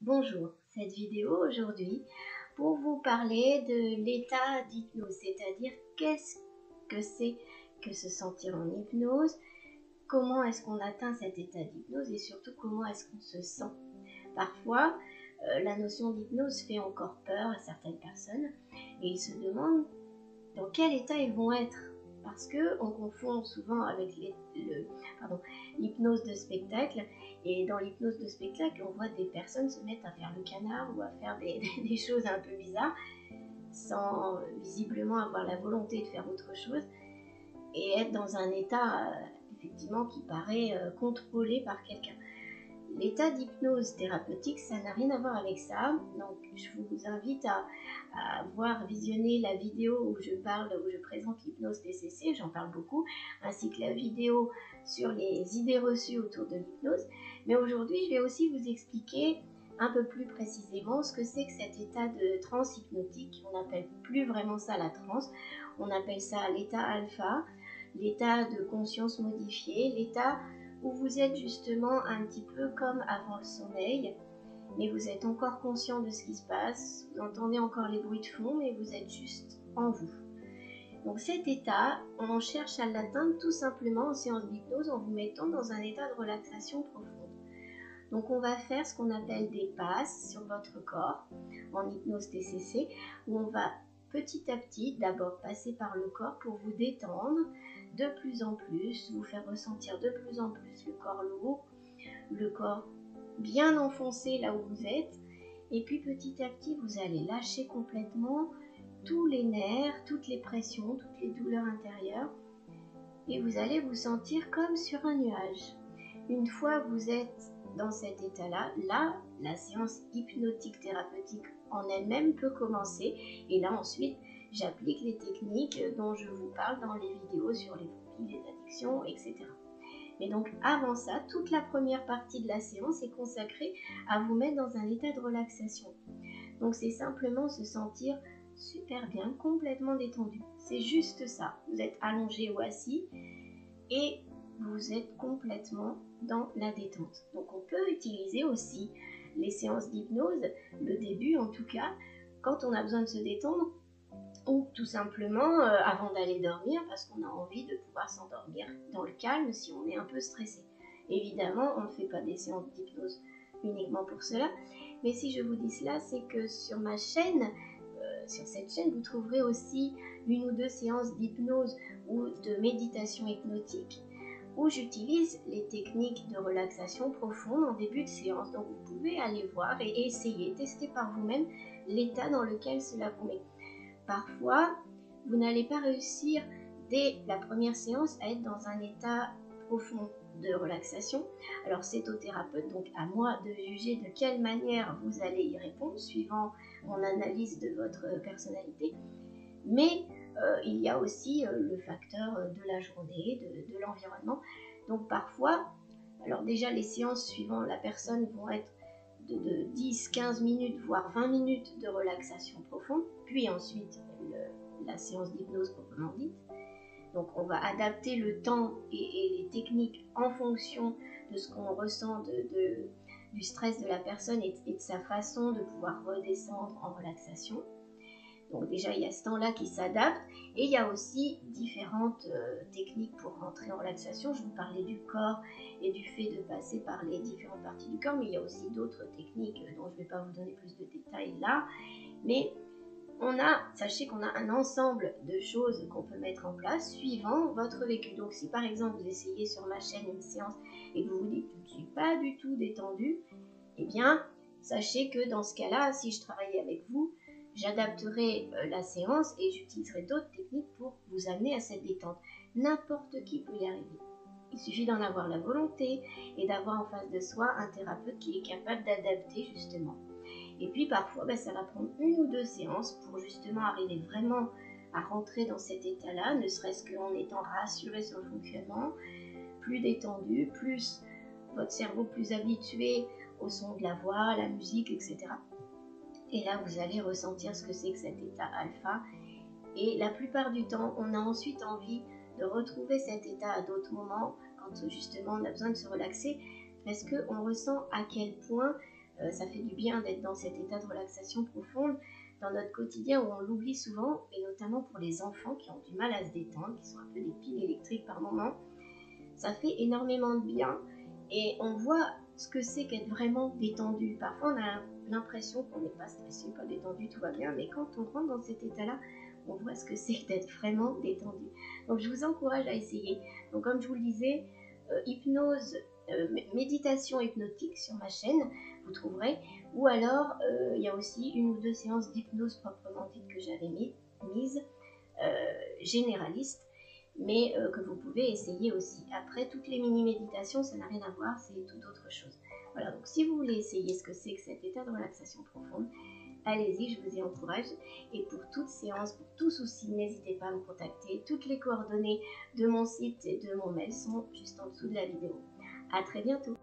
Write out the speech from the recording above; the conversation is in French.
Bonjour, cette vidéo aujourd'hui pour vous parler de l'état d'hypnose, c'est-à-dire qu'est-ce que c'est que se sentir en hypnose, comment est-ce qu'on atteint cet état d'hypnose et surtout comment est-ce qu'on se sent. Parfois, la notion d'hypnose fait encore peur à certaines personnes et ils se demandent dans quel état ils vont être. Parce qu'on confond souvent avec l'hypnose de spectacle. Et dans l'hypnose de spectacle, on voit des personnes se mettre à faire le canard ou à faire des choses un peu bizarres sans visiblement avoir la volonté de faire autre chose et être dans un état effectivement qui paraît contrôlé par quelqu'un. L'état d'hypnose thérapeutique, ça n'a rien à voir avec ça. Donc, je vous invite à visionner la vidéo où je présente l'hypnose TCC, j'en parle beaucoup, ainsi que la vidéo sur les idées reçues autour de l'hypnose. Mais aujourd'hui, je vais aussi vous expliquer un peu plus précisément ce que c'est que cet état de transe hypnotique. On n'appelle plus vraiment ça la transe, on appelle ça l'état alpha, l'état de conscience modifiée, l'état où vous êtes justement un petit peu comme avant le sommeil, mais vous êtes encore conscient de ce qui se passe, vous entendez encore les bruits de fond, mais vous êtes juste en vous. Donc cet état, on cherche à l'atteindre tout simplement en séance d'hypnose en vous mettant dans un état de relaxation profonde. Donc on va faire ce qu'on appelle des passes sur votre corps en hypnose TCC, où on va petit à petit d'abord passer par le corps pour vous détendre de plus en plus, vous faire ressentir de plus en plus le corps lourd, le corps bien enfoncé là où vous êtes, et puis petit à petit vous allez lâcher complètement tous les nerfs, toutes les pressions, toutes les douleurs intérieures, et vous allez vous sentir comme sur un nuage. Une fois que vous êtes dans cet état-là, la séance hypnotique thérapeutique en elle-même peut commencer, et là ensuite j'applique les techniques dont je vous parle dans les vidéos sur les phobies, les addictions, etc. Mais donc avant ça, toute la première partie de la séance est consacrée à vous mettre dans un état de relaxation. Donc c'est simplement se sentir super bien, complètement détendu. C'est juste ça. Vous êtes allongé ou assis et vous êtes complètement dans la détente. Donc on peut utiliser aussi les séances d'hypnose, le début en tout cas, quand on a besoin de se détendre, ou tout simplement avant d'aller dormir, parce qu'on a envie de pouvoir s'endormir dans le calme si on est un peu stressé. Évidemment, on ne fait pas des séances d'hypnose uniquement pour cela, mais si je vous dis cela, c'est que sur ma chaîne, sur cette chaîne, vous trouverez aussi une ou deux séances d'hypnose ou de méditation hypnotique où j'utilise les techniques de relaxation profonde en début de séance. Donc vous pouvez aller voir et essayer, tester par vous-même l'état dans lequel cela vous met. Parfois, vous n'allez pas réussir dès la première séance à être dans un état profond de relaxation. Alors c'est au thérapeute, donc à moi de juger de quelle manière vous allez y répondre, suivant mon analyse de votre personnalité. Mais il y a aussi le facteur de la journée, de l'environnement. Donc parfois, alors déjà les séances suivant la personne vont être de 10-15 minutes, voire 20 minutes de relaxation profonde, puis ensuite la séance d'hypnose proprement dite. Donc on va adapter le temps et les techniques en fonction de ce qu'on ressent du stress de la personne et de sa façon de pouvoir redescendre en relaxation. Donc déjà, il y a ce temps-là qui s'adapte et il y a aussi différentes techniques pour rentrer en relaxation. Je vous parlais du corps et du fait de passer par les différentes parties du corps, mais il y a aussi d'autres techniques dont je ne vais pas vous donner plus de détails là. Mais sachez qu'on a un ensemble de choses qu'on peut mettre en place suivant votre vécu. Donc si par exemple vous essayez sur ma chaîne une séance et que vous vous dites « je ne suis pas du tout détendu », eh bien sachez que dans ce cas-là, si je travaillais avec vous, j'adapterai la séance et j'utiliserai d'autres techniques pour vous amener à cette détente. N'importe qui peut y arriver. Il suffit d'en avoir la volonté et d'avoir en face de soi un thérapeute qui est capable d'adapter justement. Et puis parfois, ça va prendre une ou deux séances pour justement arriver vraiment à rentrer dans cet état-là, ne serait-ce qu'en étant rassuré sur le fonctionnement, plus détendu, plus votre cerveau plus habitué au son de la voix, à la musique, etc. Et là, vous allez ressentir ce que c'est que cet état alpha. Et la plupart du temps, on a ensuite envie de retrouver cet état à d'autres moments, quand justement on a besoin de se relaxer, parce qu'on ressent à quel point Ça fait du bien d'être dans cet état de relaxation profonde dans notre quotidien où on l'oublie souvent, et notamment pour les enfants qui ont du mal à se détendre, qui sont un peu des piles électriques par moment. Ça fait énormément de bien et on voit ce que c'est qu'être vraiment détendu. Parfois on a l'impression qu'on n'est pas stressé, pas détendu, tout va bien, mais quand on rentre dans cet état-là, on voit ce que c'est d'être vraiment détendu. Donc je vous encourage à essayer. Donc comme je vous le disais, hypnose, méditation hypnotique sur ma chaîne, vous trouverez. Ou alors, il y a aussi une ou deux séances d'hypnose proprement dite que j'avais mises, généralistes, mais que vous pouvez essayer aussi. Après, toutes les mini-méditations, ça n'a rien à voir, c'est tout autre chose. Voilà, donc si vous voulez essayer ce que c'est que cet état de relaxation profonde, allez-y, je vous y encourage. Et pour toute séance, pour tout souci, n'hésitez pas à me contacter. Toutes les coordonnées de mon site et de mon mail sont juste en dessous de la vidéo. À très bientôt.